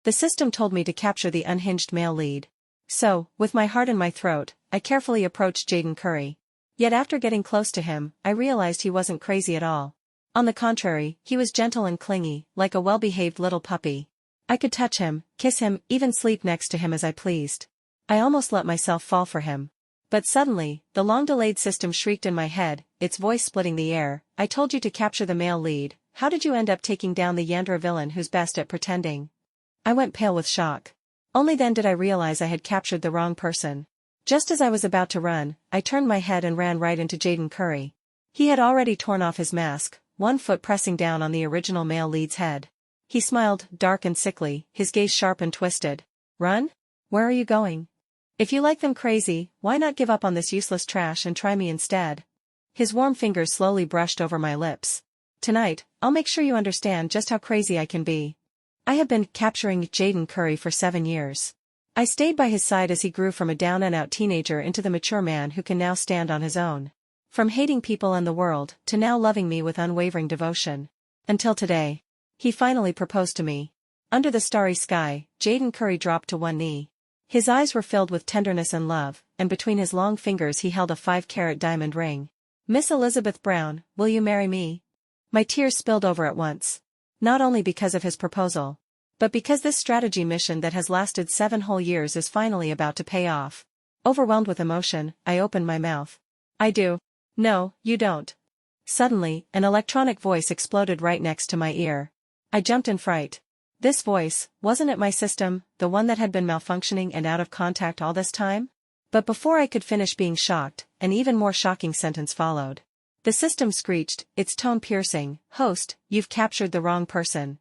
The system told me to capture the unhinged male lead. So, with my heart in my throat, I carefully approached Jaden Curry. Yet after getting close to him, I realized he wasn't crazy at all. On the contrary, he was gentle and clingy, like a well-behaved little puppy. I could touch him, kiss him, even sleep next to him as I pleased. I almost let myself fall for him. But suddenly, the long-delayed system shrieked in my head, its voice splitting the air. I told you to capture the male lead. How did you end up taking down the Yandra villain who's best at pretending? I went pale with shock. Only then did I realize I had captured the wrong person. Just as I was about to run, I turned my head and ran right into Jaden Curry. He had already torn off his mask, one foot pressing down on the original male lead's head. He smiled, dark and sickly, his gaze sharp and twisted. Run? Where are you going? If you like them crazy, why not give up on this useless trash and try me instead? His warm fingers slowly brushed over my lips. Tonight, I'll make sure you understand just how crazy I can be. I have been capturing Jaden Curry for 7 years. I stayed by his side as he grew from a down-and-out teenager into the mature man who can now stand on his own. From hating people and the world, to now loving me with unwavering devotion. Until today. He finally proposed to me. Under the starry sky, Jaden Curry dropped to one knee. His eyes were filled with tenderness and love, and between his long fingers he held a 5-carat diamond ring. Miss Elizabeth Brown, will you marry me? My tears spilled over at once. Not only because of his proposal, but because this strategy mission that has lasted 7 whole years is finally about to pay off. Overwhelmed with emotion, I opened my mouth. I do. No, you don't. Suddenly, an electronic voice exploded right next to my ear. I jumped in fright. This voice, wasn't it my system, the one that had been malfunctioning and out of contact all this time? But before I could finish being shocked, an even more shocking sentence followed. The system screeched, its tone piercing, "Host, you've captured the wrong person.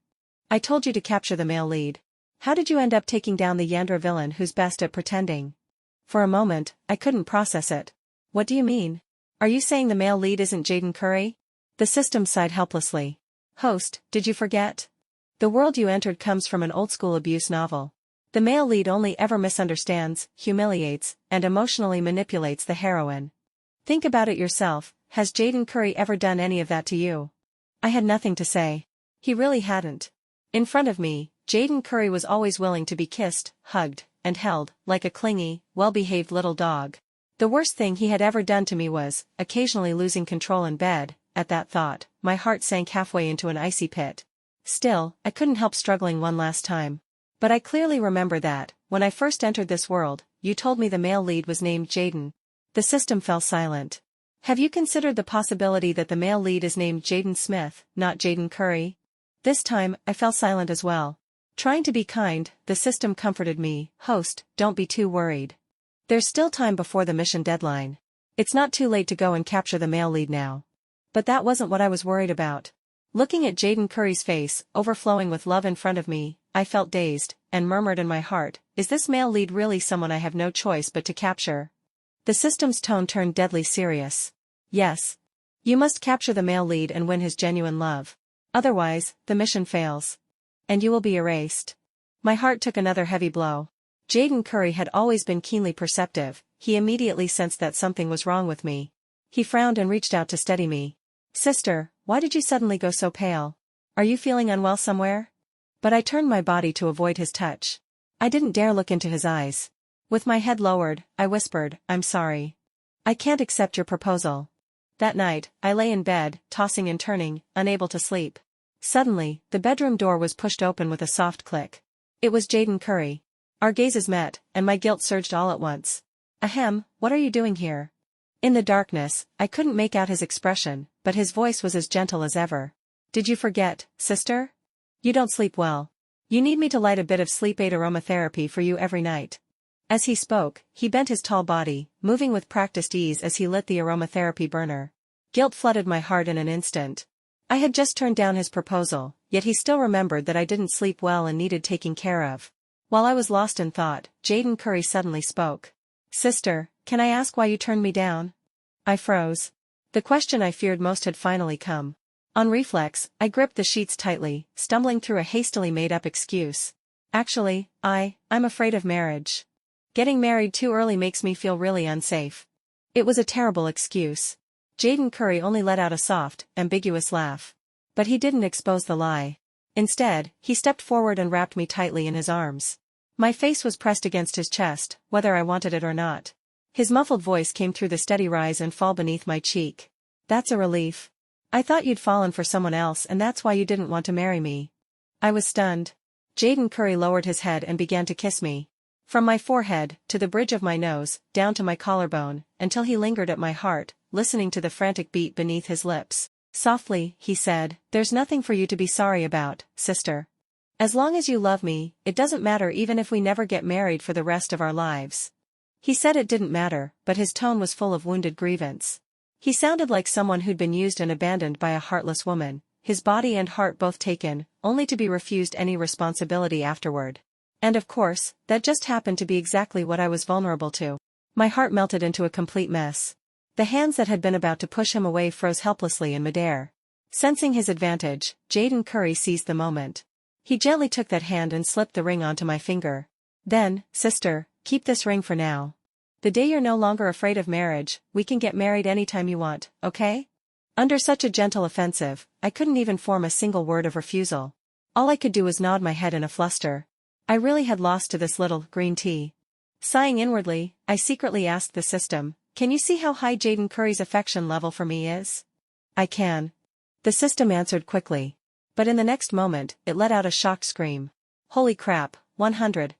I told you to capture the male lead. How did you end up taking down the Yandra villain who's best at pretending?" For a moment, I couldn't process it. What do you mean? Are you saying the male lead isn't Jaden Curry? The system sighed helplessly. Host, did you forget? The world you entered comes from an old-school abuse novel. The male lead only ever misunderstands, humiliates, and emotionally manipulates the heroine. Think about it yourself, has Jaden Curry ever done any of that to you? I had nothing to say. He really hadn't. In front of me, Jaden Curry was always willing to be kissed, hugged, and held, like a clingy, well-behaved little dog. The worst thing he had ever done to me was, occasionally losing control in bed. At that thought, my heart sank halfway into an icy pit. Still, I couldn't help struggling one last time. But I clearly remember that, when I first entered this world, you told me the male lead was named Jaden. The system fell silent. Have you considered the possibility that the male lead is named Jaden Smith, not Jaden Curry? This time, I fell silent as well. Trying to be kind, the system comforted me. Host, don't be too worried. There's still time before the mission deadline. It's not too late to go and capture the male lead now. But that wasn't what I was worried about. Looking at Jaden Curry's face, overflowing with love in front of me, I felt dazed, and murmured in my heart, is this male lead really someone I have no choice but to capture? The system's tone turned deadly serious. Yes. You must capture the male lead and win his genuine love. Otherwise, the mission fails. And you will be erased. My heart took another heavy blow. Jaden Curry had always been keenly perceptive. He immediately sensed that something was wrong with me. He frowned and reached out to steady me. Sister, why did you suddenly go so pale? Are you feeling unwell somewhere? But I turned my body to avoid his touch. I didn't dare look into his eyes. With my head lowered, I whispered, I'm sorry. I can't accept your proposal. That night, I lay in bed, tossing and turning, unable to sleep. Suddenly, the bedroom door was pushed open with a soft click. It was Jaden Curry. Our gazes met, and my guilt surged all at once. Ahem, what are you doing here? In the darkness, I couldn't make out his expression, but his voice was as gentle as ever. Did you forget, sister? You don't sleep well. You need me to light a bit of sleep aid aromatherapy for you every night. As he spoke, he bent his tall body, moving with practiced ease as he lit the aromatherapy burner. Guilt flooded my heart in an instant. I had just turned down his proposal, yet he still remembered that I didn't sleep well and needed taking care of. While I was lost in thought, Jaden Curry suddenly spoke. Sister, can I ask why you turned me down? I froze. The question I feared most had finally come. On reflex, I gripped the sheets tightly, stumbling through a hastily made-up excuse. Actually, I'm afraid of marriage. Getting married too early makes me feel really unsafe. It was a terrible excuse. Jaden Curry only let out a soft, ambiguous laugh. But he didn't expose the lie. Instead, he stepped forward and wrapped me tightly in his arms. My face was pressed against his chest, whether I wanted it or not. His muffled voice came through the steady rise and fall beneath my cheek. That's a relief. I thought you'd fallen for someone else and that's why you didn't want to marry me. I was stunned. Jaden Curry lowered his head and began to kiss me. From my forehead, to the bridge of my nose, down to my collarbone, until he lingered at my heart, listening to the frantic beat beneath his lips. Softly, he said, "There's nothing for you to be sorry about, sister. As long as you love me, it doesn't matter even if we never get married for the rest of our lives." He said it didn't matter, but his tone was full of wounded grievance. He sounded like someone who'd been used and abandoned by a heartless woman, his body and heart both taken, only to be refused any responsibility afterward. And of course, that just happened to be exactly what I was vulnerable to. My heart melted into a complete mess. The hands that had been about to push him away froze helplessly in midair. Sensing his advantage, Jaden Curry seized the moment. He gently took that hand and slipped the ring onto my finger. "Then, sister, keep this ring for now. The day you're no longer afraid of marriage, we can get married anytime you want, okay?" Under such a gentle offensive, I couldn't even form a single word of refusal. All I could do was nod my head in a fluster. I really had lost to this little green tea. Sighing inwardly, I secretly asked the system, "Can you see how high Jaden Curry's affection level for me is?" "I can." The system answered quickly. But in the next moment, it let out a shocked scream. "Holy crap, 100.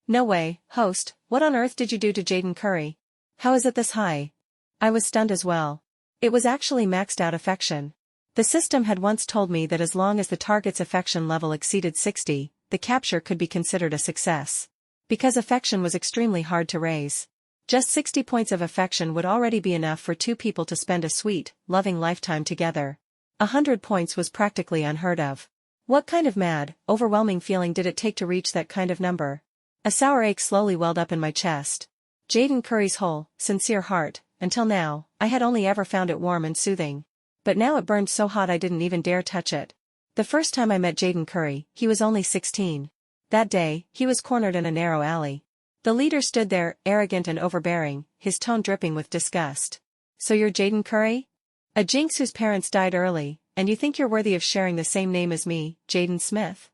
No way, host, what on earth did you do to Jaden Curry? How is it this high?" I was stunned as well. It was actually maxed out affection. The system had once told me that as long as the target's affection level exceeded 60, the capture could be considered a success. Because affection was extremely hard to raise. Just 60 points of affection would already be enough for two people to spend a sweet, loving lifetime together. 100 points was practically unheard of. What kind of mad, overwhelming feeling did it take to reach that kind of number? A sour ache slowly welled up in my chest. Jaden Curry's whole, sincere heart, until now, I had only ever found it warm and soothing. But now it burned so hot I didn't even dare touch it. The first time I met Jaden Curry, he was only 16. That day, he was cornered in a narrow alley. The leader stood there, arrogant and overbearing, his tone dripping with disgust. "So you're Jaden Curry? A jinx whose parents died early, and you think you're worthy of sharing the same name as me, Jaden Smith?"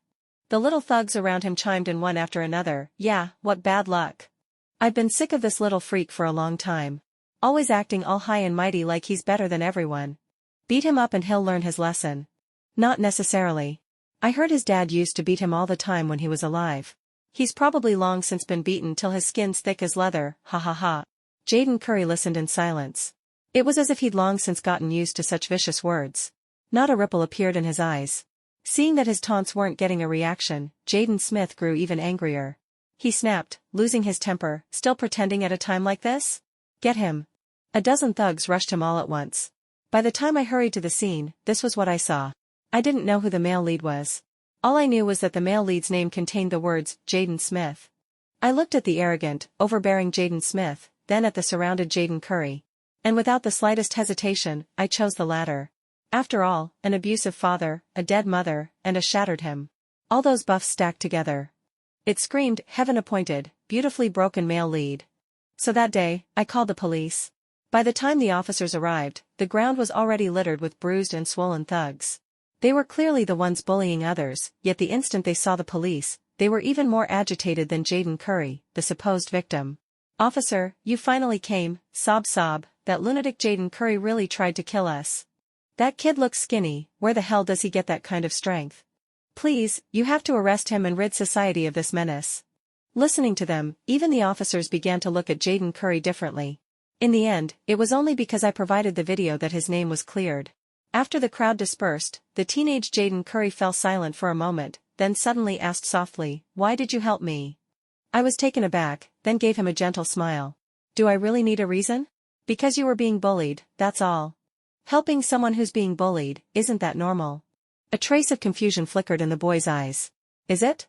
The little thugs around him chimed in one after another. "Yeah, what bad luck. I've been sick of this little freak for a long time. Always acting all high and mighty like he's better than everyone. Beat him up and he'll learn his lesson." "Not necessarily. I heard his dad used to beat him all the time when he was alive. He's probably long since been beaten till his skin's thick as leather, ha ha ha." Jaden Curry listened in silence. It was as if he'd long since gotten used to such vicious words. Not a ripple appeared in his eyes. Seeing that his taunts weren't getting a reaction, Jaden Smith grew even angrier. He snapped, losing his temper, "Still pretending at a time like this? Get him." A dozen thugs rushed him all at once. By the time I hurried to the scene, this was what I saw. I didn't know who the male lead was. All I knew was that the male lead's name contained the words, Jaden Smith. I looked at the arrogant, overbearing Jaden Smith, then at the surrounded Jaden Curry. And without the slightest hesitation, I chose the latter. After all, an abusive father, a dead mother, and a shattered him. All those buffs stacked together. It screamed, heaven-appointed, beautifully broken male lead. So that day, I called the police. By the time the officers arrived, the ground was already littered with bruised and swollen thugs. They were clearly the ones bullying others, yet the instant they saw the police, they were even more agitated than Jaden Curry, the supposed victim. "Officer, you finally came, sob sob, that lunatic Jaden Curry really tried to kill us. That kid looks skinny, where the hell does he get that kind of strength? Please, you have to arrest him and rid society of this menace." Listening to them, even the officers began to look at Jaden Curry differently. In the end, it was only because I provided the video that his name was cleared. After the crowd dispersed, the teenage Jaden Curry fell silent for a moment, then suddenly asked softly, "Why did you help me?" I was taken aback, then gave him a gentle smile. "Do I really need a reason? Because you were being bullied, that's all. Helping someone who's being bullied, isn't that normal?" A trace of confusion flickered in the boy's eyes. "Is it?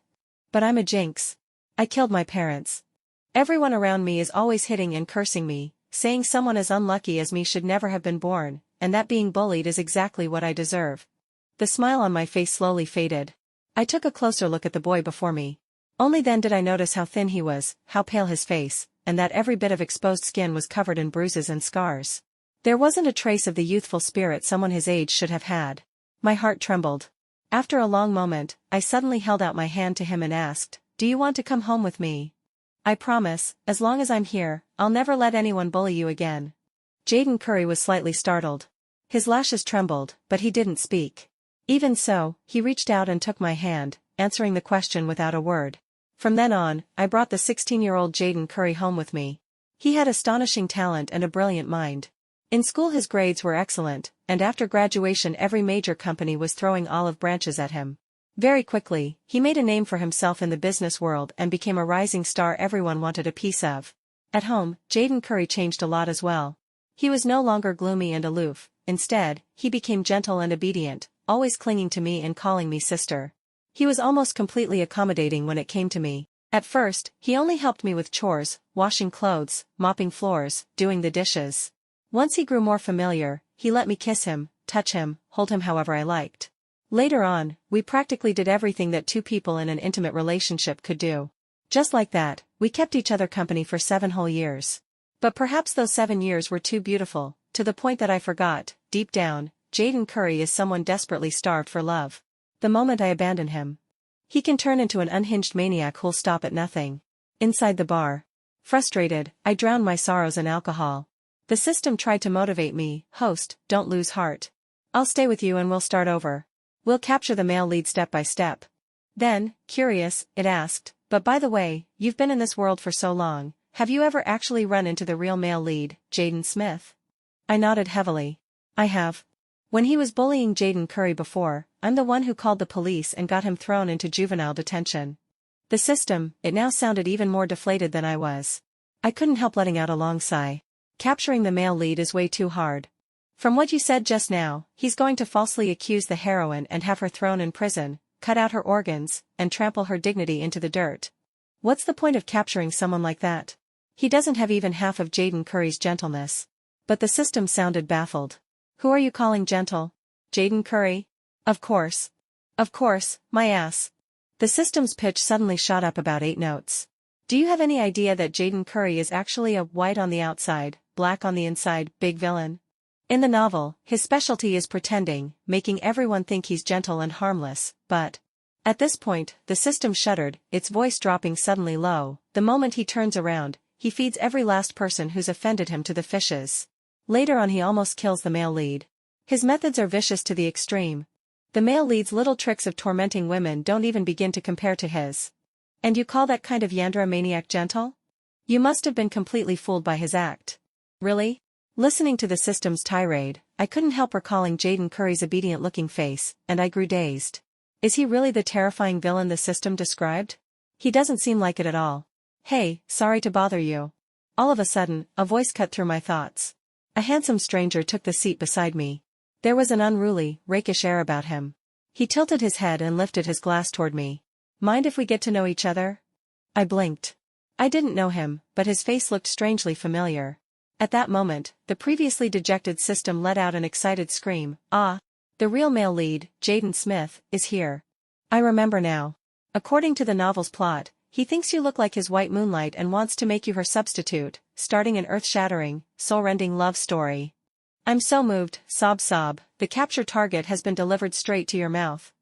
But I'm a jinx. I killed my parents. Everyone around me is always hitting and cursing me, saying someone as unlucky as me should never have been born, and that being bullied is exactly what I deserve." The smile on my face slowly faded. I took a closer look at the boy before me. Only then did I notice how thin he was, how pale his face, and that every bit of exposed skin was covered in bruises and scars. There wasn't a trace of the youthful spirit someone his age should have had. My heart trembled. After a long moment, I suddenly held out my hand to him and asked, "Do you want to come home with me? I promise, as long as I'm here, I'll never let anyone bully you again." Jaden Curry was slightly startled. His lashes trembled, but he didn't speak. Even so, he reached out and took my hand, answering the question without a word. From then on, I brought the 16-year-old Jaden Curry home with me. He had astonishing talent and a brilliant mind. In school his grades were excellent, and after graduation every major company was throwing olive branches at him. Very quickly, he made a name for himself in the business world and became a rising star everyone wanted a piece of. At home, Jaden Curry changed a lot as well. He was no longer gloomy and aloof. Instead, he became gentle and obedient, always clinging to me and calling me sister. He was almost completely accommodating when it came to me. At first, he only helped me with chores, washing clothes, mopping floors, doing the dishes. Once he grew more familiar, he let me kiss him, touch him, hold him however I liked. Later on, we practically did everything that two people in an intimate relationship could do. Just like that, we kept each other company for 7 whole years. But perhaps those 7 years were too beautiful, to the point that I forgot, deep down, Jaden Curry is someone desperately starved for love. The moment I abandon him, he can turn into an unhinged maniac who'll stop at nothing. Inside the bar, frustrated, I drowned my sorrows in alcohol. The system tried to motivate me, "Host, don't lose heart. I'll stay with you and we'll start over. We'll capture the male lead step by step." Then, curious, it asked, "But by the way, you've been in this world for so long, have you ever actually run into the real male lead, Jaden Smith?" I nodded heavily. "I have. When he was bullying Jaden Curry before, I'm the one who called the police and got him thrown into juvenile detention." The system, it now sounded even more deflated than I was. I couldn't help letting out a long sigh. Capturing the male lead is way too hard. From what you said just now, he's going to falsely accuse the heroine and have her thrown in prison, cut out her organs, and trample her dignity into the dirt. What's the point of capturing someone like that? He doesn't have even half of Jaden Curry's gentleness. But the system sounded baffled. "Who are you calling gentle? Jaden Curry? Of course. Of course, my ass." The system's pitch suddenly shot up about 8 notes. "Do you have any idea that Jaden Curry is actually a white on the outside, black on the inside, big villain? In the novel, his specialty is pretending, making everyone think he's gentle and harmless, but..." At this point, the system shuddered, its voice dropping suddenly low. "The moment he turns around, he feeds every last person who's offended him to the fishes. Later on he almost kills the male lead. His methods are vicious to the extreme. The male lead's little tricks of tormenting women don't even begin to compare to his. And you call that kind of Yandra maniac gentle? You must have been completely fooled by his act." Really? Listening to the system's tirade, I couldn't help recalling Jaden Curry's obedient-looking face, and I grew dazed. Is he really the terrifying villain the system described? He doesn't seem like it at all. "Hey, sorry to bother you." All of a sudden, a voice cut through my thoughts. A handsome stranger took the seat beside me. There was an unruly, rakish air about him. He tilted his head and lifted his glass toward me. "Mind if we get to know each other?" I blinked. I didn't know him, but his face looked strangely familiar. At that moment, the previously dejected system let out an excited scream. "Ah! The real male lead, Jaden Smith, is here. I remember now. According to the novel's plot, he thinks you look like his white moonlight and wants to make you her substitute, starting an earth-shattering, soul-rending love story. I'm so moved, sob sob, the capture target has been delivered straight to your mouth.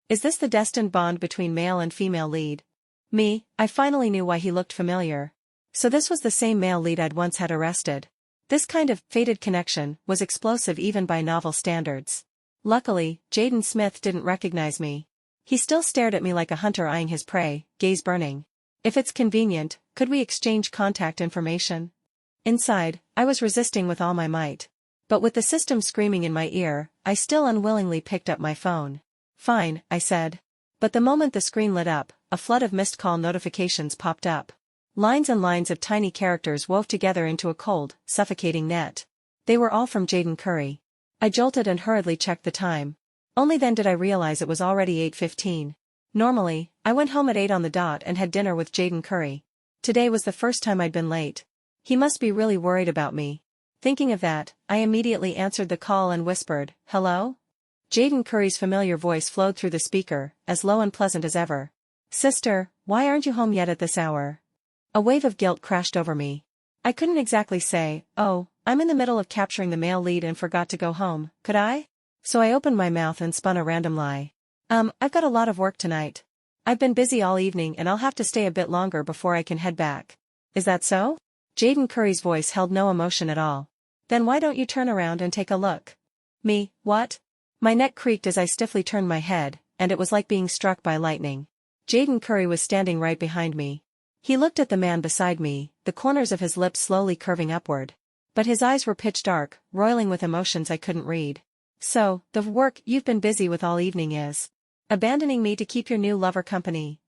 Is this the destined bond between male and female lead?" Me, I finally knew why he looked familiar. So this was the same male lead I'd once had arrested. This kind of fated connection was explosive even by novel standards. Luckily, Jaden Smith didn't recognize me. He still stared at me like a hunter eyeing his prey, gaze burning. "If it's convenient, could we exchange contact information?" Inside, I was resisting with all my might. But with the system screaming in my ear, I still unwillingly picked up my phone. "Fine," I said. But the moment the screen lit up, a flood of missed call notifications popped up. Lines and lines of tiny characters wove together into a cold, suffocating net. They were all from Jaden Curry. I jolted and hurriedly checked the time. Only then did I realize it was already 8:15. Normally, I went home at 8 on the dot and had dinner with Jaden Curry. Today was the first time I'd been late. He must be really worried about me. Thinking of that, I immediately answered the call and whispered, "Hello?" Jaden Curry's familiar voice flowed through the speaker, as low and pleasant as ever. "Sister, why aren't you home yet at this hour?" A wave of guilt crashed over me. I couldn't exactly say, "Oh, I'm in the middle of capturing the male lead and forgot to go home," could I? So I opened my mouth and spun a random lie. I've got a lot of work tonight. I've been busy all evening and I'll have to stay a bit longer before I can head back. Is that so? Jaden Curry's voice held no emotion at all. Then why don't you turn around and take a look? Me, what? My neck creaked as I stiffly turned my head, and it was like being struck by lightning. Jaden Curry was standing right behind me. He looked at the man beside me, the corners of his lips slowly curving upward. But his eyes were pitch dark, roiling with emotions I couldn't read. So, the work you've been busy with all evening is abandoning me to keep your new lover company.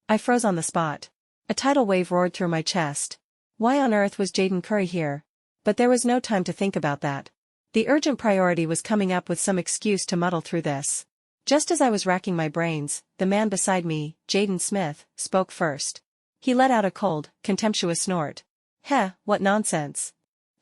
I froze on the spot. A tidal wave roared through my chest. Why on earth was Jaden Curry here? But there was no time to think about that. The urgent priority was coming up with some excuse to muddle through this. Just as I was racking my brains, the man beside me, Jaden Smith, spoke first. He let out a cold, contemptuous snort. Heh, what nonsense.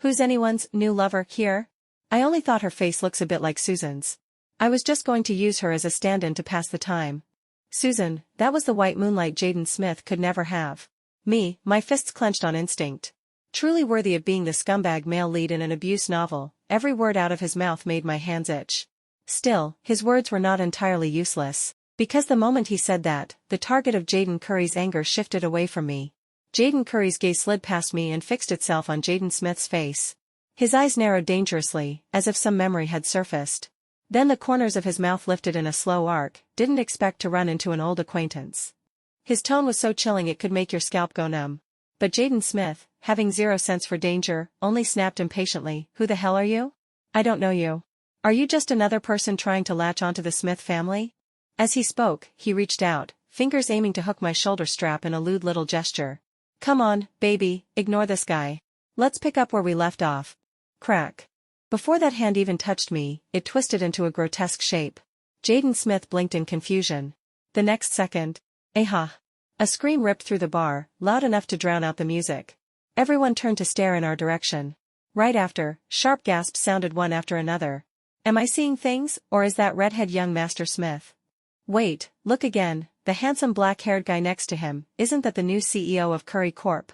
Who's anyone's new lover here? I only thought her face looks a bit like Susan's. I was just going to use her as a stand-in to pass the time. Susan, that was the white moonlight Jaden Smith could never have. Me, my fists clenched on instinct. Truly worthy of being the scumbag male lead in an abuse novel, every word out of his mouth made my hands itch. Still, his words were not entirely useless, because the moment he said that, the target of Jaden Curry's anger shifted away from me. Jaden Curry's gaze slid past me and fixed itself on Jaden Smith's face. His eyes narrowed dangerously, as if some memory had surfaced. Then the corners of his mouth lifted in a slow arc, didn't expect to run into an old acquaintance. His tone was so chilling it could make your scalp go numb. But Jaden Smith, having zero sense for danger, only snapped impatiently, Who the hell are you? I don't know you. Are you just another person trying to latch onto the Smith family? As he spoke, he reached out, fingers aiming to hook my shoulder strap in a lewd little gesture. Come on, baby, ignore this guy. Let's pick up where we left off. Crack. Before that hand even touched me, it twisted into a grotesque shape. Jaden Smith blinked in confusion. The next second, aha! A scream ripped through the bar, loud enough to drown out the music. Everyone turned to stare in our direction. Right after, sharp gasps sounded one after another. Am I seeing things, or is that redhead young Master Smith? Wait, look again, the handsome black-haired guy next to him, isn't that the new CEO of Curry Corp?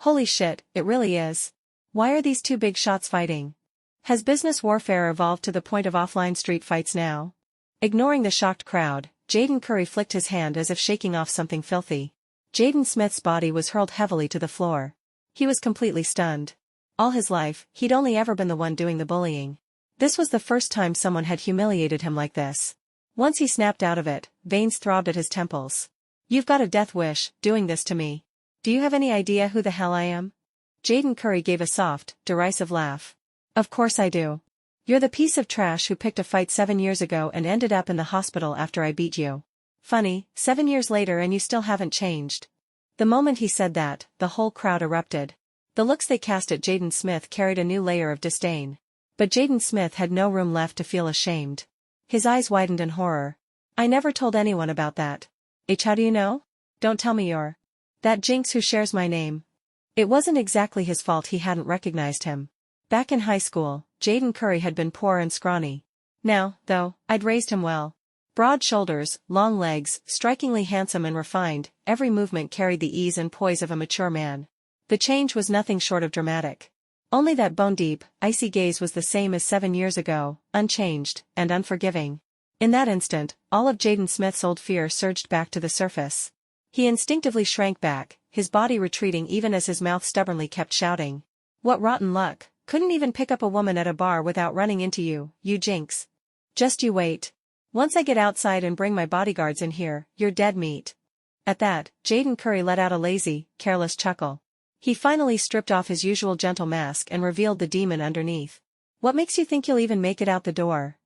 Holy shit, it really is. Why are these two big shots fighting? Has business warfare evolved to the point of offline street fights now? Ignoring the shocked crowd, Jaden Curry flicked his hand as if shaking off something filthy. Jaden Smith's body was hurled heavily to the floor. He was completely stunned. All his life, he'd only ever been the one doing the bullying. This was the first time someone had humiliated him like this. Once he snapped out of it, veins throbbed at his temples. You've got a death wish, doing this to me. Do you have any idea who the hell I am? Jaden Curry gave a soft, derisive laugh. Of course I do. You're the piece of trash who picked a fight 7 years ago and ended up in the hospital after I beat you. Funny, 7 years later and you still haven't changed. The moment he said that, the whole crowd erupted. The looks they cast at Jaden Smith carried a new layer of disdain. But Jaden Smith had no room left to feel ashamed. His eyes widened in horror. I never told anyone about that. How do you know? Don't tell me you're that jinx who shares my name. It wasn't exactly his fault he hadn't recognized him. Back in high school, Jaden Curry had been poor and scrawny. Now, though, I'd raised him well. Broad shoulders, long legs, strikingly handsome and refined, every movement carried the ease and poise of a mature man. The change was nothing short of dramatic. Only that bone-deep, icy gaze was the same as 7 years ago, unchanged, and unforgiving. In that instant, all of Jaden Smith's old fear surged back to the surface. He instinctively shrank back, his body retreating even as his mouth stubbornly kept shouting. What rotten luck, couldn't even pick up a woman at a bar without running into you, you jinx. Just you wait. Once I get outside and bring my bodyguards in here, you're dead meat. At that, Jaden Curry let out a lazy, careless chuckle. He finally stripped off his usual gentle mask and revealed the demon underneath. What makes you think you'll even make it out the door?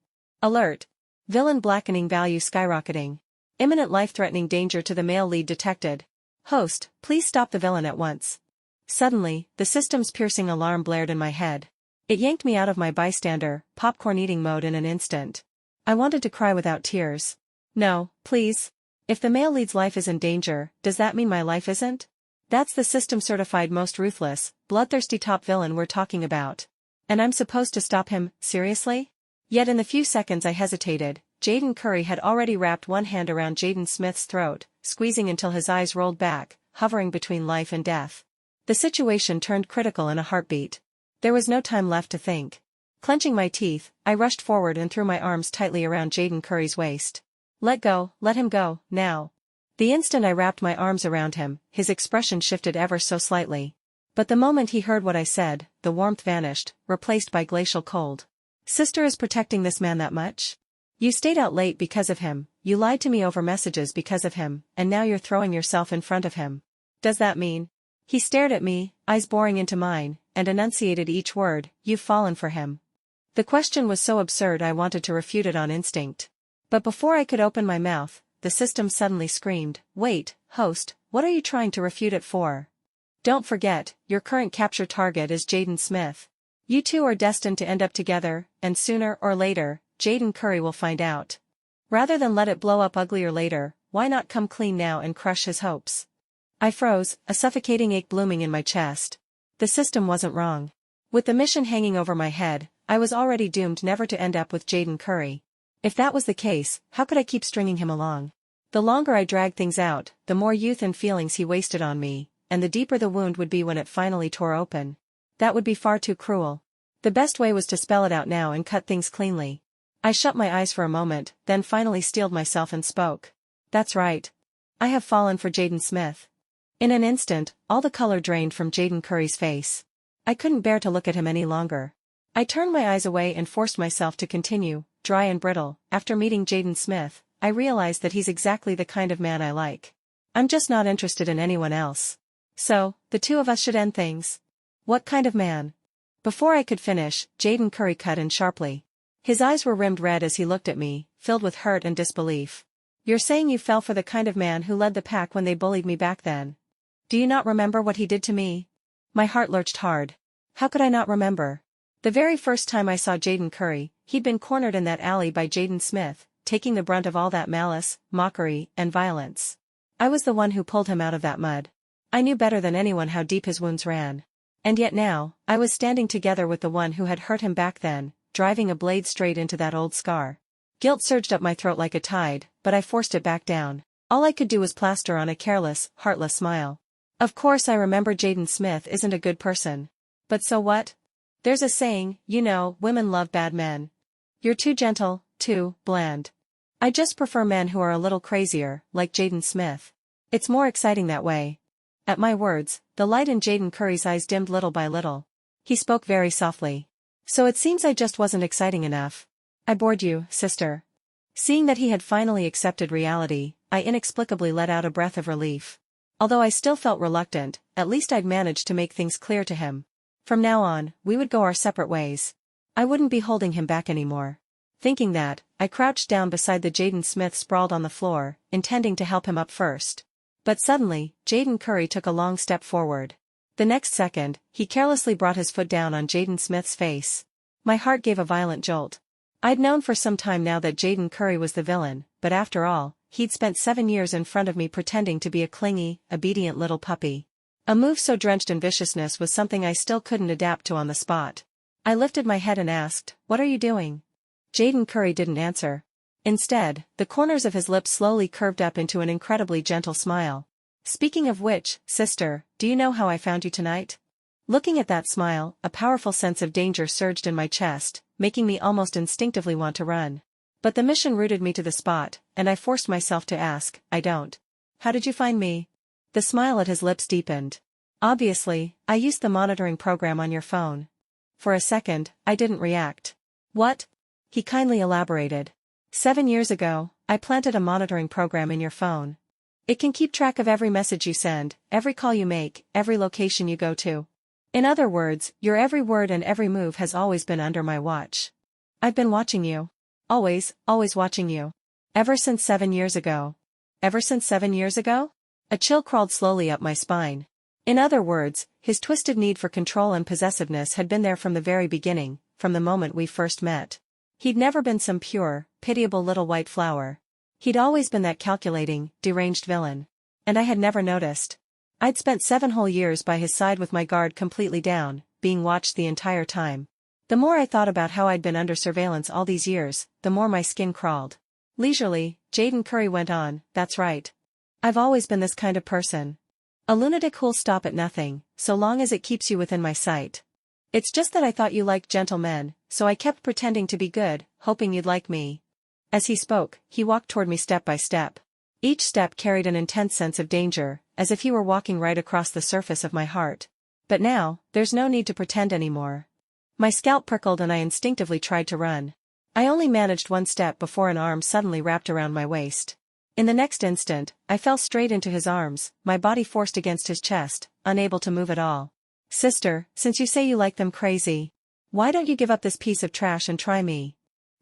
Alert. Villain blackening value skyrocketing. Imminent life-threatening danger to the male lead detected. Host, please stop the villain at once. Suddenly, the system's piercing alarm blared in my head. It yanked me out of my bystander, popcorn-eating mode in an instant. I wanted to cry without tears. No, please. If the male lead's life is in danger, does that mean my life isn't? That's the system-certified most ruthless, bloodthirsty top villain we're talking about. And I'm supposed to stop him, seriously? Yet in the few seconds I hesitated, Jaden Curry had already wrapped one hand around Jaden Smith's throat, squeezing until his eyes rolled back, hovering between life and death. The situation turned critical in a heartbeat. There was no time left to think. Clenching my teeth, I rushed forward and threw my arms tightly around Jaden Curry's waist. Let go, let him go, now. The instant I wrapped my arms around him, his expression shifted ever so slightly. But the moment he heard what I said, the warmth vanished, replaced by glacial cold. Sister is protecting this man that much? You stayed out late because of him, you lied to me over messages because of him, and now you're throwing yourself in front of him. Does that mean? He stared at me, eyes boring into mine, and enunciated each word, you've fallen for him. The question was so absurd I wanted to refute it on instinct. But before I could open my mouth, the system suddenly screamed, wait, host, what are you trying to refute it for? Don't forget, your current capture target is Jaden Smith. You two are destined to end up together, and sooner or later, Jaden Curry will find out. Rather than let it blow up uglier later, why not come clean now and crush his hopes? I froze, a suffocating ache blooming in my chest. The system wasn't wrong. With the mission hanging over my head, I was already doomed never to end up with Jaden Curry. If that was the case, how could I keep stringing him along? The longer I dragged things out, the more youth and feelings he wasted on me, and the deeper the wound would be when it finally tore open. That would be far too cruel. The best way was to spell it out now and cut things cleanly. I shut my eyes for a moment, then finally steeled myself and spoke. That's right. I have fallen for Jaden Smith. In an instant, all the color drained from Jaden Curry's face. I couldn't bear to look at him any longer. I turned my eyes away and forced myself to continue, dry and brittle. After meeting Jaden Smith, I realized that he's exactly the kind of man I like. I'm just not interested in anyone else. So, the two of us should end things. What kind of man? Before I could finish, Jaden Curry cut in sharply. His eyes were rimmed red as he looked at me, filled with hurt and disbelief. You're saying you fell for the kind of man who led the pack when they bullied me back then? Do you not remember what he did to me? My heart lurched hard. How could I not remember? The very first time I saw Jaden Curry, he'd been cornered in that alley by Jaden Smith, taking the brunt of all that malice, mockery, and violence. I was the one who pulled him out of that mud. I knew better than anyone how deep his wounds ran. And yet now, I was standing together with the one who had hurt him back then, driving a blade straight into that old scar. Guilt surged up my throat like a tide, but I forced it back down. All I could do was plaster on a careless, heartless smile. Of course I remember Jaden Smith isn't a good person. But so what? There's a saying, you know, women love bad men. You're too gentle, too bland. I just prefer men who are a little crazier, like Jaden Smith. It's more exciting that way. At my words, the light in Jaden Curry's eyes dimmed little by little. He spoke very softly. So it seems I just wasn't exciting enough. I bored you, sister. Seeing that he had finally accepted reality, I inexplicably let out a breath of relief. Although I still felt reluctant, at least I'd managed to make things clear to him. From now on, we would go our separate ways. I wouldn't be holding him back anymore. Thinking that, I crouched down beside the Jaden Smith sprawled on the floor, intending to help him up first. But suddenly, Jaden Curry took a long step forward. The next second, he carelessly brought his foot down on Jaden Smith's face. My heart gave a violent jolt. I'd known for some time now that Jaden Curry was the villain, but after all, he'd spent 7 years in front of me pretending to be a clingy, obedient little puppy. A move so drenched in viciousness was something I still couldn't adapt to on the spot. I lifted my head and asked, "What are you doing?" Jaden Curry didn't answer. Instead, the corners of his lips slowly curved up into an incredibly gentle smile. Speaking of which, sister, do you know how I found you tonight? Looking at that smile, a powerful sense of danger surged in my chest, making me almost instinctively want to run. But the mission rooted me to the spot, and I forced myself to ask, I don't. How did you find me? The smile at his lips deepened. Obviously, I used the monitoring program on your phone. For a second, I didn't react. What? He kindly elaborated. 7 years ago, I planted a monitoring program in your phone. It can keep track of every message you send, every call you make, every location you go to. In other words, your every word and every move has always been under my watch. I've been watching you. Always watching you. Ever since 7 years ago. Ever since 7 years ago? A chill crawled slowly up my spine. In other words, his twisted need for control and possessiveness had been there from the very beginning, from the moment we first met. He'd never been some pure, pitiable little white flower. He'd always been that calculating, deranged villain. And I had never noticed. I'd spent 7 whole years by his side with my guard completely down, being watched the entire time. The more I thought about how I'd been under surveillance all these years, the more my skin crawled. Leisurely, Jaden Curry went on, that's right. I've always been this kind of person. A lunatic who'll stop at nothing, so long as it keeps you within my sight. It's just that I thought you liked gentle men, so I kept pretending to be good, hoping you'd like me. As he spoke, he walked toward me step by step. Each step carried an intense sense of danger, as if he were walking right across the surface of my heart. But now, there's no need to pretend anymore. My scalp prickled and I instinctively tried to run. I only managed one step before an arm suddenly wrapped around my waist. In the next instant, I fell straight into his arms, my body forced against his chest, unable to move at all. Sister, since you say you like them crazy, why don't you give up this piece of trash and try me?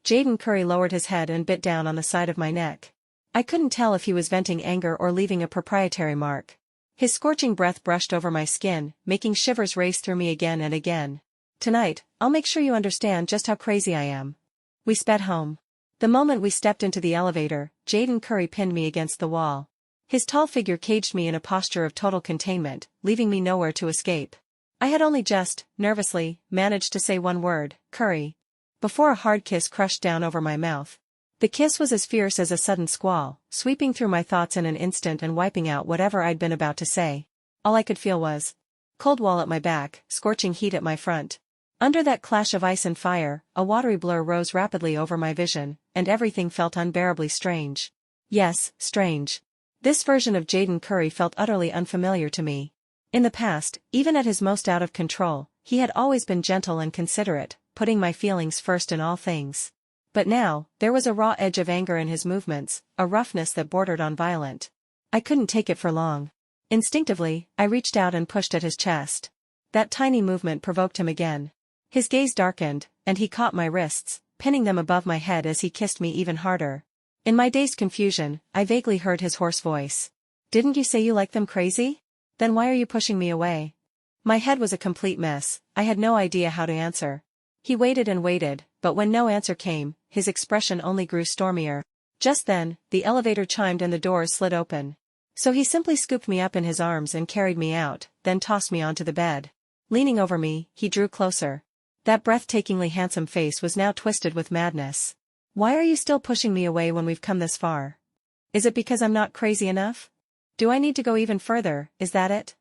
Jaden Curry lowered his head and bit down on the side of my neck. I couldn't tell if he was venting anger or leaving a proprietary mark. His scorching breath brushed over my skin, making shivers race through me again and again. Tonight, I'll make sure you understand just how crazy I am. We sped home. The moment we stepped into the elevator, Jaden Curry pinned me against the wall. His tall figure caged me in a posture of total containment, leaving me nowhere to escape. I had only just, nervously, managed to say one word, Curry, before a hard kiss crushed down over my mouth. The kiss was as fierce as a sudden squall, sweeping through my thoughts in an instant and wiping out whatever I'd been about to say. All I could feel was cold wall at my back, scorching heat at my front. Under that clash of ice and fire, a watery blur rose rapidly over my vision, and everything felt unbearably strange. Yes, strange. This version of Jaden Curry felt utterly unfamiliar to me. In the past, even at his most out of control, he had always been gentle and considerate, putting my feelings first in all things. But now, there was a raw edge of anger in his movements, a roughness that bordered on violent. I couldn't take it for long. Instinctively, I reached out and pushed at his chest. That tiny movement provoked him again. His gaze darkened, and he caught my wrists, pinning them above my head as he kissed me even harder. In my dazed confusion, I vaguely heard his hoarse voice. Didn't you say you like them crazy? Then why are you pushing me away? My head was a complete mess, I had no idea how to answer. He waited and waited, but when no answer came, his expression only grew stormier. Just then, the elevator chimed and the doors slid open. So he simply scooped me up in his arms and carried me out, then tossed me onto the bed. Leaning over me, he drew closer. That breathtakingly handsome face was now twisted with madness. Why are you still pushing me away when we've come this far? Is it because I'm not crazy enough? Do I need to go even further, is that it?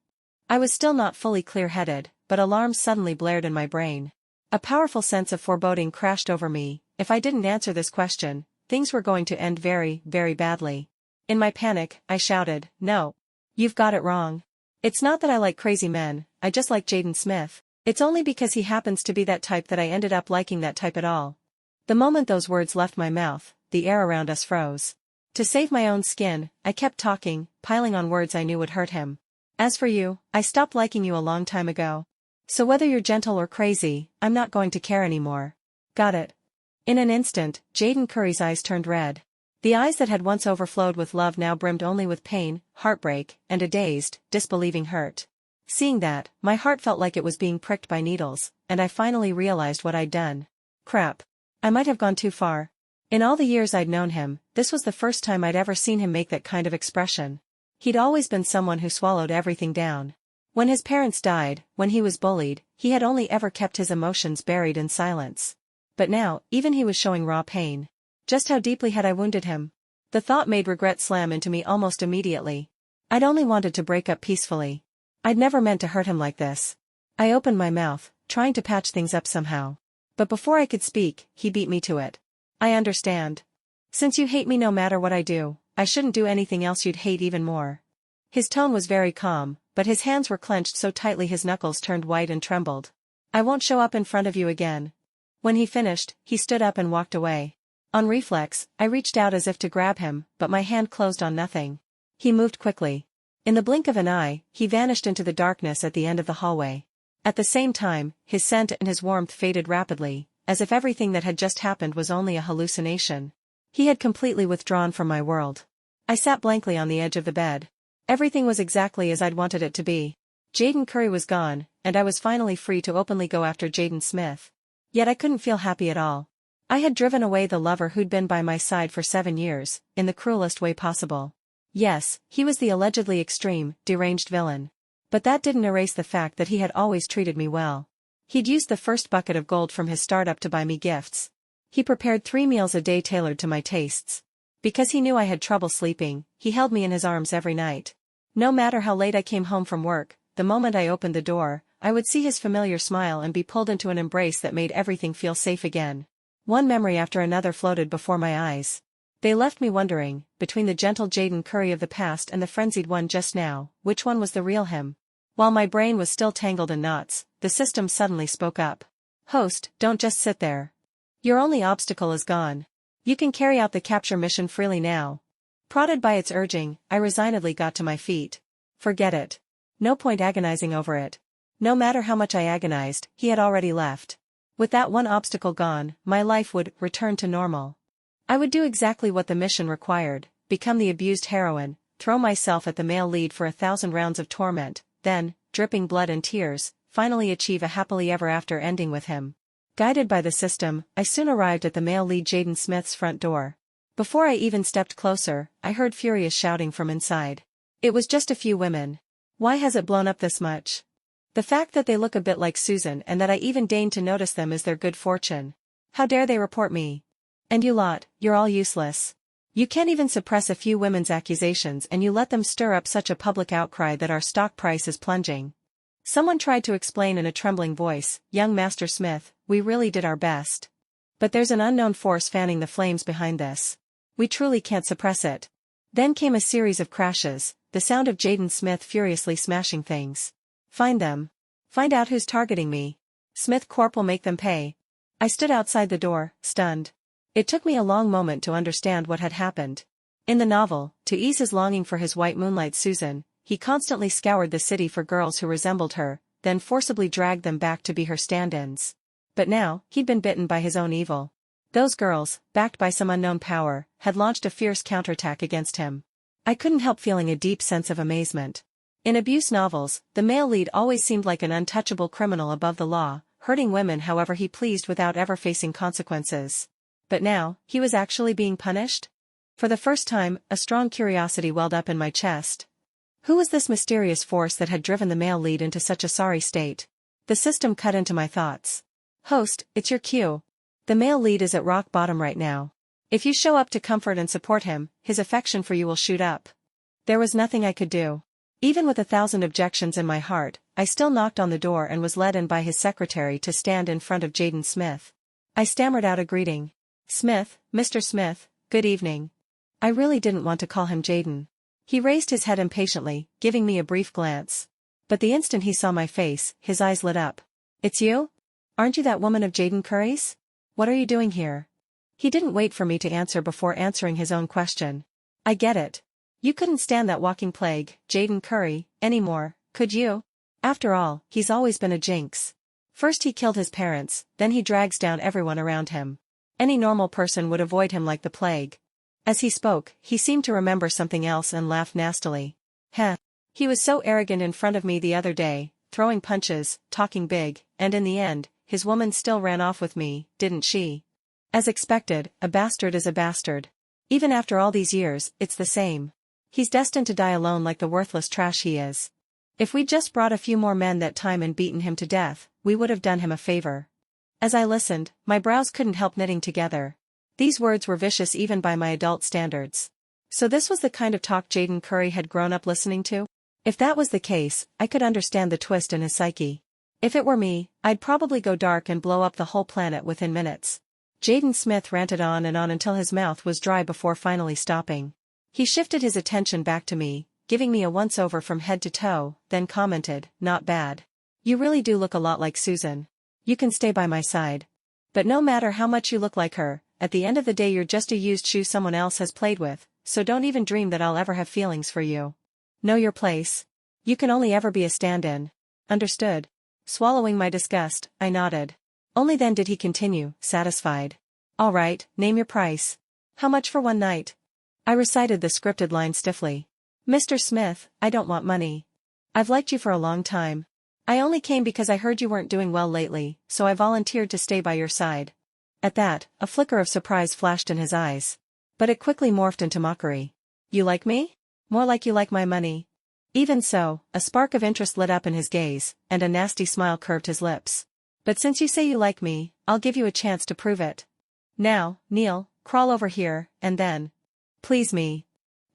I was still not fully clear-headed, but alarms suddenly blared in my brain. A powerful sense of foreboding crashed over me. If I didn't answer this question, things were going to end very, very badly. In my panic, I shouted, No. You've got it wrong. It's not that I like crazy men, I just like Jaden Smith. It's only because he happens to be that type that I ended up liking that type at all. The moment those words left my mouth, the air around us froze. To save my own skin, I kept talking, piling on words I knew would hurt him. As for you, I stopped liking you a long time ago. So whether you're gentle or crazy, I'm not going to care anymore. Got it? In an instant, Jaden Curry's eyes turned red. The eyes that had once overflowed with love now brimmed only with pain, heartbreak, and a dazed, disbelieving hurt. Seeing that, my heart felt like it was being pricked by needles, and I finally realized what I'd done. Crap. I might have gone too far. In all the years I'd known him, this was the first time I'd ever seen him make that kind of expression. He'd always been someone who swallowed everything down. When his parents died, when he was bullied, he had only ever kept his emotions buried in silence. But now, even he was showing raw pain. Just how deeply had I wounded him? The thought made regret slam into me almost immediately. I'd only wanted to break up peacefully. I'd never meant to hurt him like this. I opened my mouth, trying to patch things up somehow. But before I could speak, he beat me to it. I understand. Since you hate me no matter what I do, I shouldn't do anything else you'd hate even more. His tone was very calm, but his hands were clenched so tightly his knuckles turned white and trembled. I won't show up in front of you again. When he finished, he stood up and walked away. On reflex, I reached out as if to grab him, but my hand closed on nothing. He moved quickly. In the blink of an eye, he vanished into the darkness at the end of the hallway. At the same time, his scent and his warmth faded rapidly, as if everything that had just happened was only a hallucination. He had completely withdrawn from my world. I sat blankly on the edge of the bed. Everything was exactly as I'd wanted it to be. Jaden Curry was gone, and I was finally free to openly go after Jaden Smith. Yet I couldn't feel happy at all. I had driven away the lover who'd been by my side for 7 years, in the cruelest way possible. Yes, he was the allegedly extreme, deranged villain. But that didn't erase the fact that he had always treated me well. He'd used the first bucket of gold from his startup to buy me gifts. He prepared 3 meals a day tailored to my tastes. Because he knew I had trouble sleeping, he held me in his arms every night. No matter how late I came home from work, the moment I opened the door, I would see his familiar smile and be pulled into an embrace that made everything feel safe again. One memory after another floated before my eyes. They left me wondering, between the gentle Jaden Curry of the past and the frenzied one just now, which one was the real him. While my brain was still tangled in knots, the system suddenly spoke up. Host, don't just sit there. Your only obstacle is gone. You can carry out the capture mission freely now. Prodded by its urging, I resignedly got to my feet. Forget it. No point agonizing over it. No matter how much I agonized, he had already left. With that one obstacle gone, my life would return to normal. I would do exactly what the mission required, become the abused heroine, throw myself at the male lead for 1,000 rounds of torment, then, dripping blood and tears, finally achieve a happily ever after ending with him. Guided by the system, I soon arrived at the male lead Jaden Smith's front door. Before I even stepped closer, I heard furious shouting from inside. It was just a few women. Why has it blown up this much? The fact that they look a bit like Susan and that I even deigned to notice them is their good fortune. How dare they report me? And you lot, you're all useless. You can't even suppress a few women's accusations and you let them stir up such a public outcry that our stock price is plunging. Someone tried to explain in a trembling voice, young Master Smith, we really did our best. But there's an unknown force fanning the flames behind this. We truly can't suppress it. Then came a series of crashes, the sound of Jaden Smith furiously smashing things. Find them. Find out who's targeting me. Smith Corp will make them pay. I stood outside the door, stunned. It took me a long moment to understand what had happened. In the novel, to ease his longing for his white moonlight Susan, he constantly scoured the city for girls who resembled her, then forcibly dragged them back to be her stand-ins. But now, he'd been bitten by his own evil. Those girls, backed by some unknown power, had launched a fierce counterattack against him. I couldn't help feeling a deep sense of amazement. In abuse novels, the male lead always seemed like an untouchable criminal above the law, hurting women however he pleased without ever facing consequences. But now, he was actually being punished? For the first time, a strong curiosity welled up in my chest. Who was this mysterious force that had driven the male lead into such a sorry state? The system cut into my thoughts. Host, it's your cue. The male lead is at rock bottom right now. If you show up to comfort and support him, his affection for you will shoot up. There was nothing I could do. Even with 1,000 objections in my heart, I still knocked on the door and was led in by his secretary to stand in front of Jaden Smith. I stammered out a greeting. Smith, Mr. Smith, good evening. I really didn't want to call him Jaden. He raised his head impatiently, giving me a brief glance. But the instant he saw my face, his eyes lit up. It's you? Aren't you that woman of Jaden Curry's? What are you doing here? He didn't wait for me to answer before answering his own question. I get it. You couldn't stand that walking plague, Jaden Curry, anymore, could you? After all, he's always been a jinx. First he killed his parents, then he drags down everyone around him. Any normal person would avoid him like the plague. As he spoke, he seemed to remember something else and laughed nastily. Heh. He was so arrogant in front of me the other day, throwing punches, talking big, and in the end, his woman still ran off with me, didn't she? As expected, a bastard is a bastard. Even after all these years, it's the same. He's destined to die alone like the worthless trash he is. If we'd just brought a few more men that time and beaten him to death, we would have done him a favor. As I listened, my brows couldn't help knitting together. These words were vicious even by my adult standards. So this was the kind of talk Jaden Curry had grown up listening to? If that was the case, I could understand the twist in his psyche. If it were me, I'd probably go dark and blow up the whole planet within minutes. Jaden Smith ranted on and on until his mouth was dry before finally stopping. He shifted his attention back to me, giving me a once-over from head to toe, then commented, not bad. You really do look a lot like Susan. You can stay by my side. But no matter how much you look like her, at the end of the day you're just a used shoe someone else has played with, so don't even dream that I'll ever have feelings for you. Know your place. You can only ever be a stand-in. Understood. Swallowing my disgust, I nodded. Only then did he continue, satisfied. All right, name your price. How much for one night? I recited the scripted line stiffly. Mr. Smith, I don't want money. I've liked you for a long time. I only came because I heard you weren't doing well lately, so I volunteered to stay by your side. At that, a flicker of surprise flashed in his eyes. But it quickly morphed into mockery. You like me? More like you like my money. Even so, a spark of interest lit up in his gaze, and a nasty smile curved his lips. But since you say you like me, I'll give you a chance to prove it. Now, kneel, crawl over here, and then. Please me.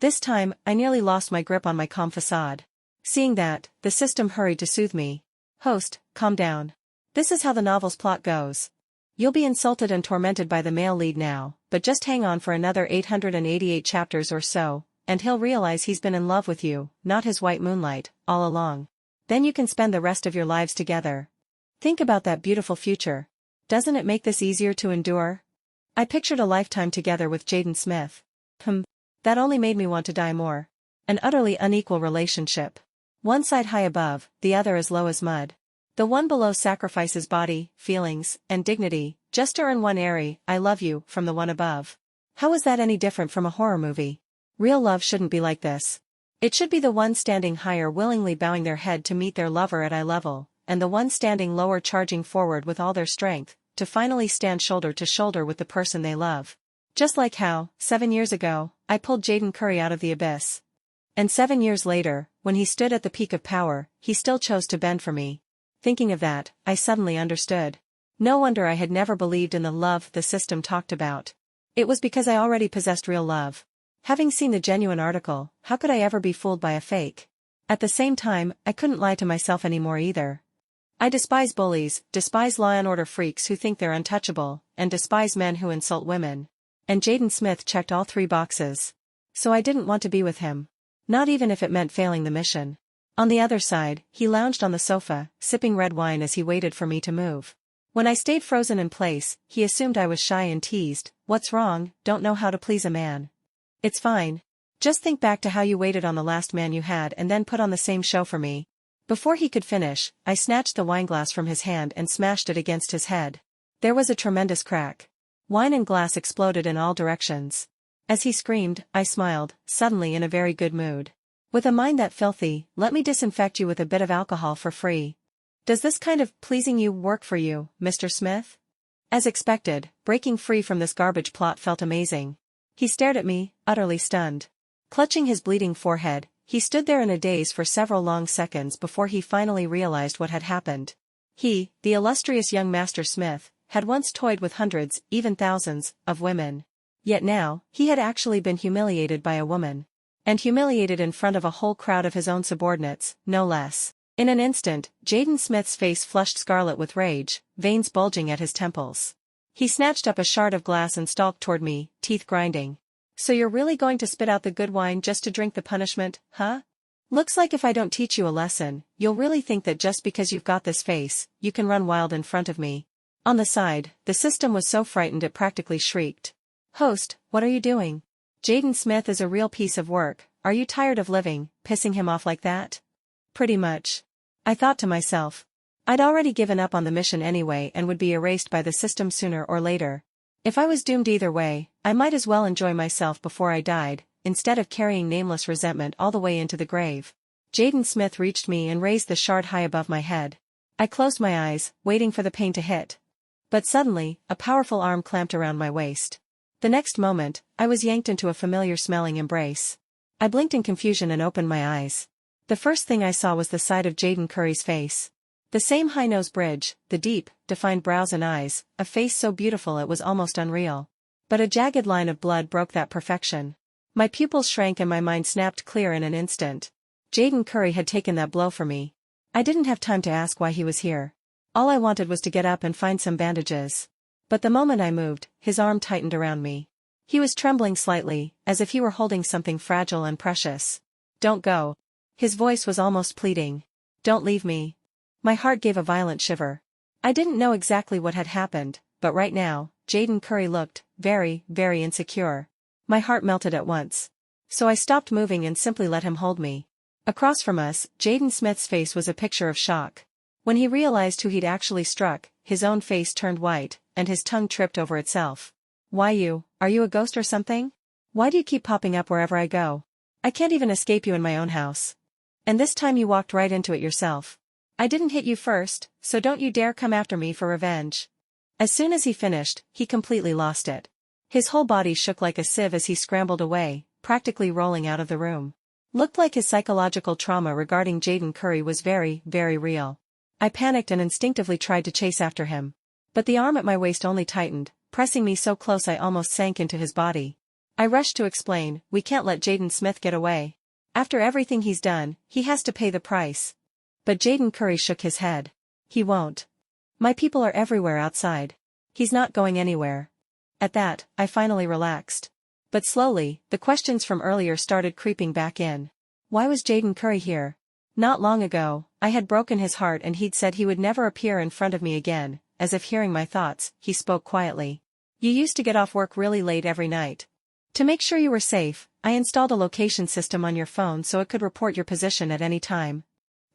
This time, I nearly lost my grip on my calm facade. Seeing that, the system hurried to soothe me. Host, calm down. This is how the novel's plot goes. You'll be insulted and tormented by the male lead now, but just hang on for another 888 chapters or so, and he'll realize he's been in love with you, not his white moonlight, all along. Then you can spend the rest of your lives together. Think about that beautiful future. Doesn't it make this easier to endure? I pictured a lifetime together with Jaden Smith. That only made me want to die more. An utterly unequal relationship. One side high above, the other as low as mud. The one below sacrifices body, feelings, and dignity, just to earn one airy, I love you, from the one above. How is that any different from a horror movie? Real love shouldn't be like this. It should be the one standing higher willingly bowing their head to meet their lover at eye level, and the one standing lower charging forward with all their strength, to finally stand shoulder to shoulder with the person they love. Just like how, 7 years ago, I pulled Jaden Curry out of the abyss. And 7 years later, when he stood at the peak of power, he still chose to bend for me. Thinking of that, I suddenly understood. No wonder I had never believed in the love the system talked about. It was because I already possessed real love. Having seen the genuine article, how could I ever be fooled by a fake? At the same time, I couldn't lie to myself anymore either. I despise bullies, despise law and order freaks who think they're untouchable, and despise men who insult women. And Jaden Smith checked all 3 boxes. So I didn't want to be with him. Not even if it meant failing the mission. On the other side, he lounged on the sofa, sipping red wine as he waited for me to move. When I stayed frozen in place, he assumed I was shy and teased, "What's wrong, don't know how to please a man?" "It's fine. Just think back to how you waited on the last man you had and then put on the same show for me." Before he could finish, I snatched the wineglass from his hand and smashed it against his head. There was a tremendous crack. Wine and glass exploded in all directions. As he screamed, I smiled, suddenly in a very good mood. "With a mind that filthy, let me disinfect you with a bit of alcohol for free. Does this kind of pleasing you work for you, Mr. Smith?" As expected, breaking free from this garbage plot felt amazing. He stared at me, utterly stunned. Clutching his bleeding forehead, he stood there in a daze for several long seconds before he finally realized what had happened. He, the illustrious young Master Smith, had once toyed with hundreds, even thousands, of women. Yet now, he had actually been humiliated by a woman. And humiliated in front of a whole crowd of his own subordinates, no less. In an instant, Jaden Smith's face flushed scarlet with rage, veins bulging at his temples. He snatched up a shard of glass and stalked toward me, teeth grinding. "So you're really going to spit out the good wine just to drink the punishment, huh? Looks like if I don't teach you a lesson, you'll really think that just because you've got this face, you can run wild in front of me." On the side, the system was so frightened it practically shrieked. "Host, what are you doing? Jaden Smith is a real piece of work. Are you tired of living, pissing him off like that?" "Pretty much." I thought to myself. I'd already given up on the mission anyway and would be erased by the system sooner or later. If I was doomed either way, I might as well enjoy myself before I died, instead of carrying nameless resentment all the way into the grave. Jaden Smith reached me and raised the shard high above my head. I closed my eyes, waiting for the pain to hit. But suddenly, a powerful arm clamped around my waist. The next moment, I was yanked into a familiar-smelling embrace. I blinked in confusion and opened my eyes. The first thing I saw was the side of Jaden Curry's face. The same high nose bridge, the deep, defined brows and eyes, a face so beautiful it was almost unreal. But a jagged line of blood broke that perfection. My pupils shrank and my mind snapped clear in an instant. Jaden Curry had taken that blow for me. I didn't have time to ask why he was here. All I wanted was to get up and find some bandages. But the moment I moved, his arm tightened around me. He was trembling slightly, as if he were holding something fragile and precious. "Don't go." His voice was almost pleading. "Don't leave me." My heart gave a violent shiver. I didn't know exactly what had happened, but right now, Jaden Curry looked very, very insecure. My heart melted at once. So I stopped moving and simply let him hold me. Across from us, Jaden Smith's face was a picture of shock. When he realized who he'd actually struck, his own face turned white, and his tongue tripped over itself. Are you a ghost or something? Why do you keep popping up wherever I go? I can't even escape you in my own house. And this time you walked right into it yourself. I didn't hit you first, so don't you dare come after me for revenge." As soon as he finished, he completely lost it. His whole body shook like a sieve as he scrambled away, practically rolling out of the room. Looked like his psychological trauma regarding Jaden Curry was very, very real. I panicked and instinctively tried to chase after him. But the arm at my waist only tightened, pressing me so close I almost sank into his body. I rushed to explain, "We can't let Jaden Smith get away. After everything he's done, he has to pay the price." But Jaden Curry shook his head. "He won't. My people are everywhere outside. He's not going anywhere. At that, I finally relaxed. But slowly, the questions from earlier started creeping back in. Why was Jaden Curry here? Not long ago, I had broken his heart and he'd said he would never appear in front of me again. As if hearing my thoughts, he spoke quietly. You used to get off work really late every night. To make sure you were safe, I installed a location system on your phone so it could report your position at any time.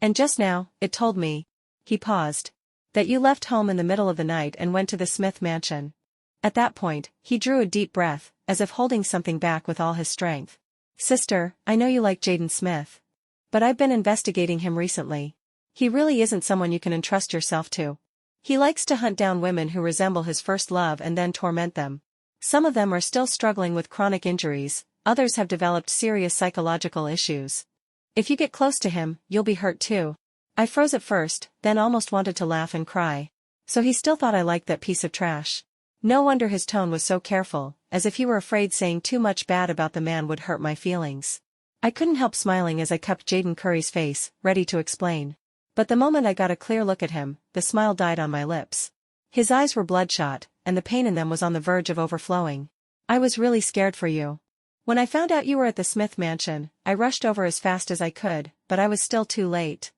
And just now, it told me. He paused. That you left home in the middle of the night and went to the Smith mansion. At that point, he drew a deep breath, as if holding something back with all his strength. Sister, I know you like Jaden Smith. But I've been investigating him recently. He really isn't someone you can entrust yourself to. He likes to hunt down women who resemble his first love and then torment them. Some of them are still struggling with chronic injuries, others have developed serious psychological issues. If you get close to him, you'll be hurt too. I froze at first, then almost wanted to laugh and cry. So he still thought I liked that piece of trash. No wonder his tone was so careful, as if he were afraid saying too much bad about the man would hurt my feelings. I couldn't help smiling as I cupped Jaden Curry's face, ready to explain. But the moment I got a clear look at him, the smile died on my lips. His eyes were bloodshot, and the pain in them was on the verge of overflowing. I was really scared for you. When I found out you were at the Smith mansion, I rushed over as fast as I could, but I was still too late.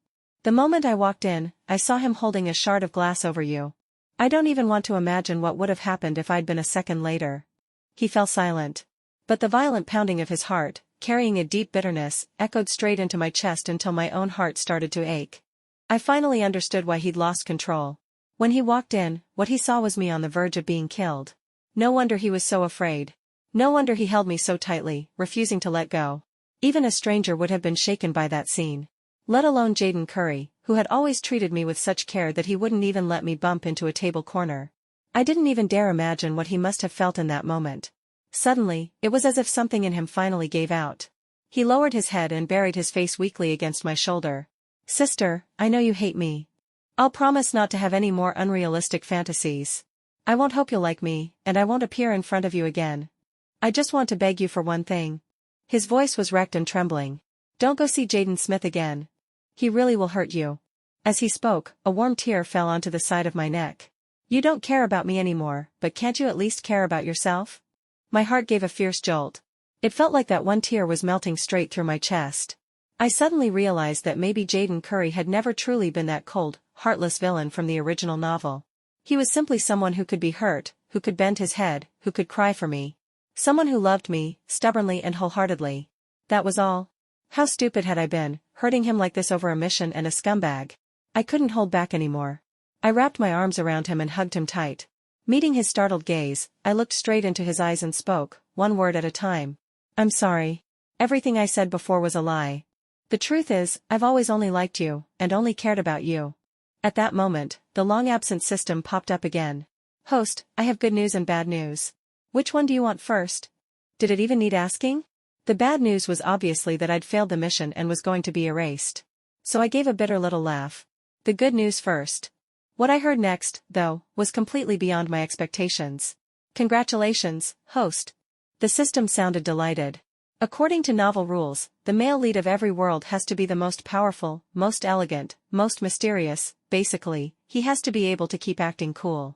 The moment I walked in, I saw him holding a shard of glass over you. I don't even want to imagine what would have happened if I'd been a second later. He fell silent. But the violent pounding of his heart, carrying a deep bitterness, echoed straight into my chest until my own heart started to ache. I finally understood why he'd lost control. When he walked in, what he saw was me on the verge of being killed. No wonder he was so afraid. No wonder he held me so tightly, refusing to let go. Even a stranger would have been shaken by that scene. Let alone Jaden Curry, who had always treated me with such care that he wouldn't even let me bump into a table corner. I didn't even dare imagine what he must have felt in that moment. Suddenly, it was as if something in him finally gave out. He lowered his head and buried his face weakly against my shoulder. Sister, I know you hate me. I'll promise not to have any more unrealistic fantasies. I won't hope you'll like me, and I won't appear in front of you again. I just want to beg you for one thing. His voice was wrecked and trembling. Don't go see Jaden Smith again. He really will hurt you. As he spoke, a warm tear fell onto the side of my neck. You don't care about me anymore, but can't you at least care about yourself? My heart gave a fierce jolt. It felt like that one tear was melting straight through my chest. I suddenly realized that maybe Jaden Curry had never truly been that cold, heartless villain from the original novel. He was simply someone who could be hurt, who could bend his head, who could cry for me. Someone who loved me, stubbornly and wholeheartedly. That was all. How stupid had I been, hurting him like this over a mission and a scumbag. I couldn't hold back anymore. I wrapped my arms around him and hugged him tight. Meeting his startled gaze, I looked straight into his eyes and spoke, one word at a time. I'm sorry. Everything I said before was a lie. The truth is, I've always only liked you, and only cared about you. At that moment, the long-absent system popped up again. Host, I have good news and bad news. Which one do you want first? Did it even need asking? The bad news was obviously that I'd failed the mission and was going to be erased. So I gave a bitter little laugh. The good news first. What I heard next, though, was completely beyond my expectations. Congratulations, host. The system sounded delighted. According to novel rules, the male lead of every world has to be the most powerful, most elegant, most mysterious. Basically, he has to be able to keep acting cool.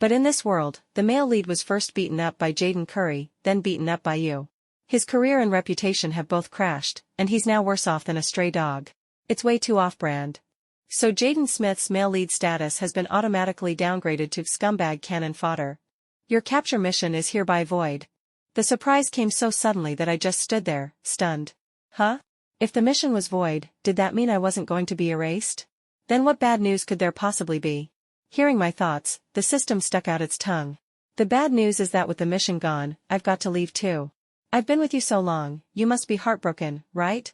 But in this world, the male lead was first beaten up by Jaden Curry, then beaten up by you. His career and reputation have both crashed, and he's now worse off than a stray dog. It's way too off-brand. So Jaden Smith's male lead status has been automatically downgraded to scumbag cannon fodder. Your capture mission is hereby void. The surprise came so suddenly that I just stood there, stunned. Huh? If the mission was void, did that mean I wasn't going to be erased? Then what bad news could there possibly be? Hearing my thoughts, the system stuck out its tongue. The bad news is that with the mission gone, I've got to leave too. I've been with you so long, you must be heartbroken, right?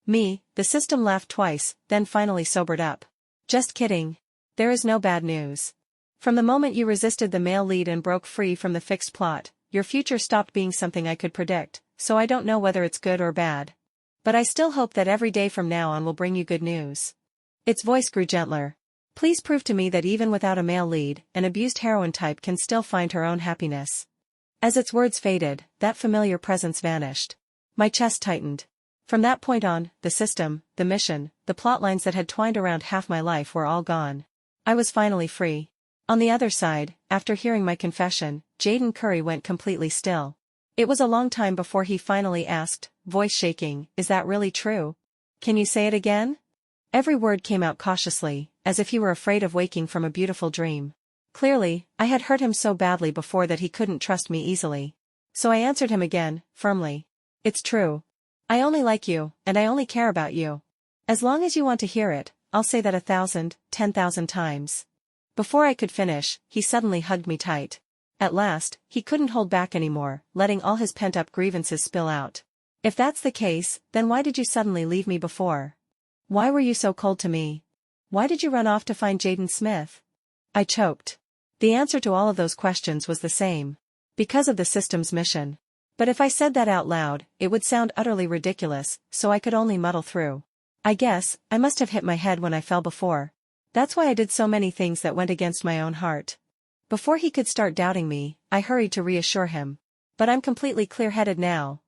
Me, the system laughed twice, then finally sobered up. Just kidding. There is no bad news. From the moment you resisted the male lead and broke free from the fixed plot, your future stopped being something I could predict, so I don't know whether it's good or bad. But I still hope that every day from now on will bring you good news. Its voice grew gentler. Please prove to me that even without a male lead, an abused heroine type can still find her own happiness. As its words faded, that familiar presence vanished. My chest tightened. From that point on, the system, the mission, the plotlines that had twined around half my life were all gone. I was finally free. On the other side, after hearing my confession, Jaden Curry went completely still. It was a long time before he finally asked, voice shaking, "Is that really true? Can you say it again?" Every word came out cautiously, as if he were afraid of waking from a beautiful dream. Clearly, I had hurt him so badly before that he couldn't trust me easily. So I answered him again, firmly. "It's true. I only like you, and I only care about you. As long as you want to hear it, I'll say that 1,000, 10,000 times." Before I could finish, he suddenly hugged me tight. At last, he couldn't hold back anymore, letting all his pent-up grievances spill out. "If that's the case, then why did you suddenly leave me before? Why were you so cold to me? Why did you run off to find Jaden Smith?" I choked. The answer to all of those questions was the same. Because of the system's mission. But if I said that out loud, it would sound utterly ridiculous, so I could only muddle through. "I guess, I must have hit my head when I fell before. That's why I did so many things that went against my own heart." Before he could start doubting me, I hurried to reassure him. "But I'm completely clear-headed now.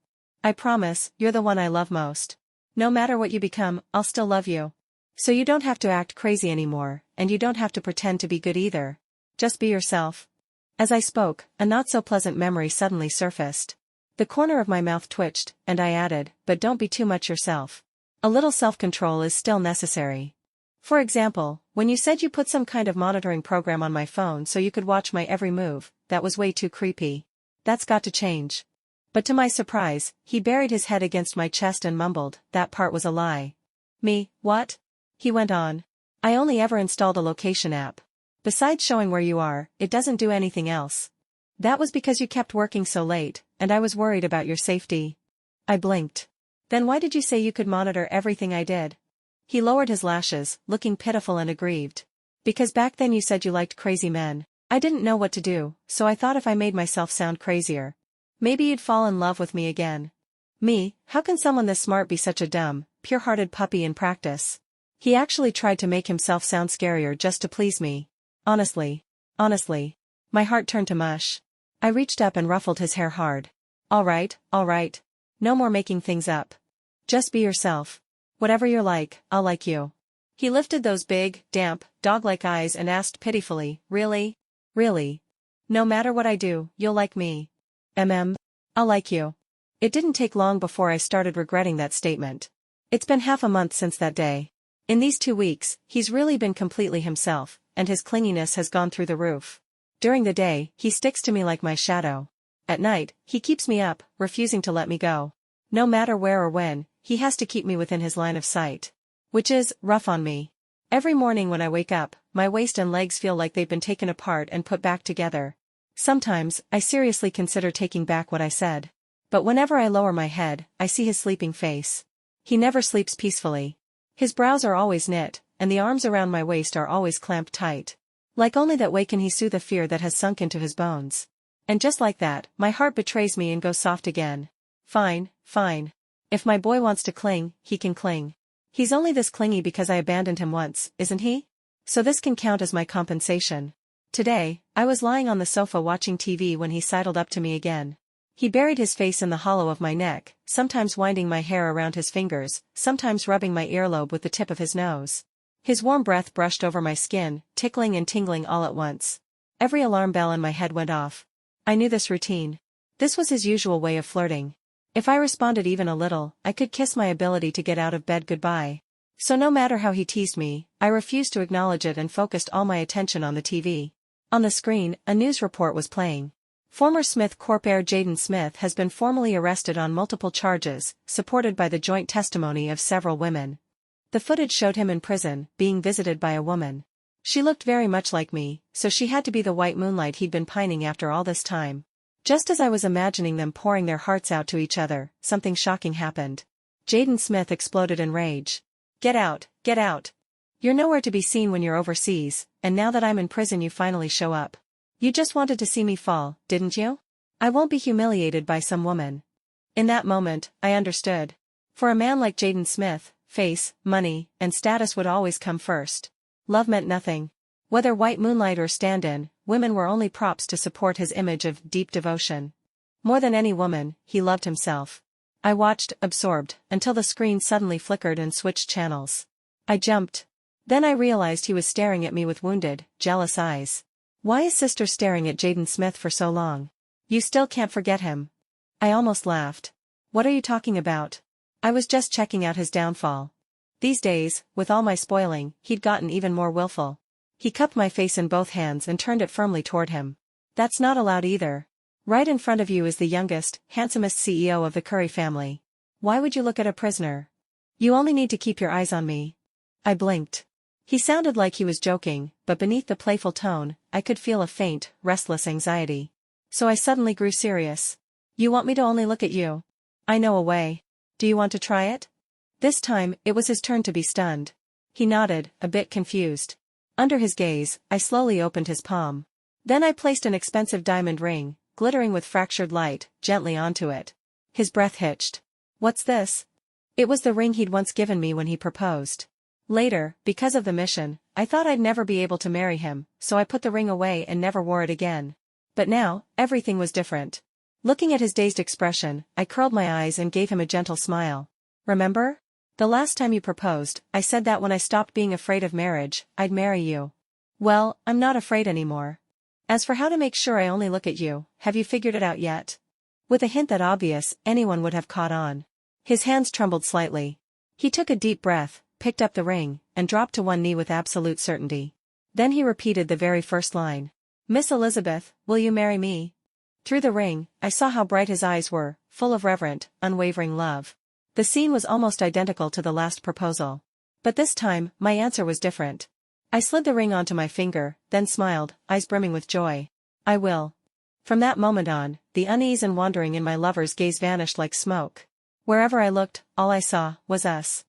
I promise, you're the one I love most. No matter what you become, I'll still love you. So you don't have to act crazy anymore, and you don't have to pretend to be good either. Just be yourself." As I spoke, a not-so-pleasant memory suddenly surfaced. The corner of my mouth twitched, and I added, "But don't be too much yourself. A little self-control is still necessary. For example, when you said you put some kind of monitoring program on my phone so you could watch my every move, that was way too creepy. That's got to change." But to my surprise, he buried his head against my chest and mumbled, "That part was a lie." "Me, what?" He went on. "I only ever installed a location app. Besides showing where you are, it doesn't do anything else. That was because you kept working so late, and I was worried about your safety." I blinked. "Then why did you say you could monitor everything I did?" He lowered his lashes, looking pitiful and aggrieved. "Because back then you said you liked crazy men. I didn't know what to do, so I thought if I made myself sound crazier, maybe you'd fall in love with me again." Me, how can someone this smart be such a dumb, pure-hearted puppy in practice? He actually tried to make himself sound scarier just to please me. Honestly. My heart turned to mush. I reached up and ruffled his hair hard. All right. No more making things up. Just be yourself. Whatever you're like, I'll like you." He lifted those big, damp, dog-like eyes and asked pitifully, "Really? Really? No matter what I do, you'll like me?" I'll like you." It didn't take long before I started regretting that statement. It's been half a month since that day. In these 2 weeks, he's really been completely himself, and his clinginess has gone through the roof. During the day, he sticks to me like my shadow. At night, he keeps me up, refusing to let me go. No matter where or when, he has to keep me within his line of sight. Which is rough on me. Every morning when I wake up, my waist and legs feel like they've been taken apart and put back together. Sometimes, I seriously consider taking back what I said. But whenever I lower my head, I see his sleeping face. He never sleeps peacefully. His brows are always knit, and the arms around my waist are always clamped tight. Like only that way can he soothe a fear that has sunk into his bones. And just like that, my heart betrays me and goes soft again. Fine. If my boy wants to cling, he can cling. He's only this clingy because I abandoned him once, isn't he? So this can count as my compensation. Today, I was lying on the sofa watching TV when he sidled up to me again. He buried his face in the hollow of my neck, sometimes winding my hair around his fingers, sometimes rubbing my earlobe with the tip of his nose. His warm breath brushed over my skin, tickling and tingling all at once. Every alarm bell in my head went off. I knew this routine. This was his usual way of flirting. If I responded even a little, I could kiss my ability to get out of bed goodbye. So no matter how he teased me, I refused to acknowledge it and focused all my attention on the TV. On the screen, a news report was playing. Former Smith Corp heir Jaden Smith has been formally arrested on multiple charges, supported by the joint testimony of several women. The footage showed him in prison, being visited by a woman. She looked very much like me, so she had to be the white moonlight he'd been pining after all this time. Just as I was imagining them pouring their hearts out to each other, something shocking happened. Jaden Smith exploded in rage. Get out! You're nowhere to be seen when you're overseas, and now that I'm in prison you finally show up. You just wanted to see me fall, didn't you? I won't be humiliated by some woman." In that moment, I understood. For a man like Jaden Smith, face, money, and status would always come first. Love meant nothing. Whether white moonlight or stand-in, women were only props to support his image of deep devotion. More than any woman, he loved himself. I watched, absorbed, until the screen suddenly flickered and switched channels. I jumped. Then I realized he was staring at me with wounded, jealous eyes. Why is sister staring at Jaden Smith for so long? You still can't forget him. I almost laughed. What are you talking about? I was just checking out his downfall. These days, with all my spoiling, he'd gotten even more willful. He cupped my face in both hands and turned it firmly toward him. That's not allowed either. Right in front of you is the youngest, handsomest CEO of the Curry family. Why would you look at a prisoner? You only need to keep your eyes on me. I blinked. He sounded like he was joking, but beneath the playful tone, I could feel a faint, restless anxiety. So I suddenly grew serious. You want me to only look at you? I know a way. Do you want to try it? This time, it was his turn to be stunned. He nodded, a bit confused. Under his gaze, I slowly opened his palm. Then I placed an expensive diamond ring, glittering with fractured light, gently onto it. His breath hitched. What's this? It was the ring he'd once given me when he proposed. Later, because of the mission, I thought I'd never be able to marry him, so I put the ring away and never wore it again. But now, everything was different. Looking at his dazed expression, I curled my eyes and gave him a gentle smile. Remember? The last time you proposed, I said that when I stopped being afraid of marriage, I'd marry you. Well, I'm not afraid anymore. As for how to make sure I only look at you, have you figured it out yet? With a hint that obvious, anyone would have caught on. His hands trembled slightly. He took a deep breath, picked up the ring, and dropped to one knee with absolute certainty. Then he repeated the very first line. Miss Elizabeth, will you marry me? Through the ring, I saw how bright his eyes were, full of reverent, unwavering love. The scene was almost identical to the last proposal. But this time, my answer was different. I slid the ring onto my finger, then smiled, eyes brimming with joy. I will. From that moment on, the unease and wandering in my lover's gaze vanished like smoke. Wherever I looked, all I saw was us.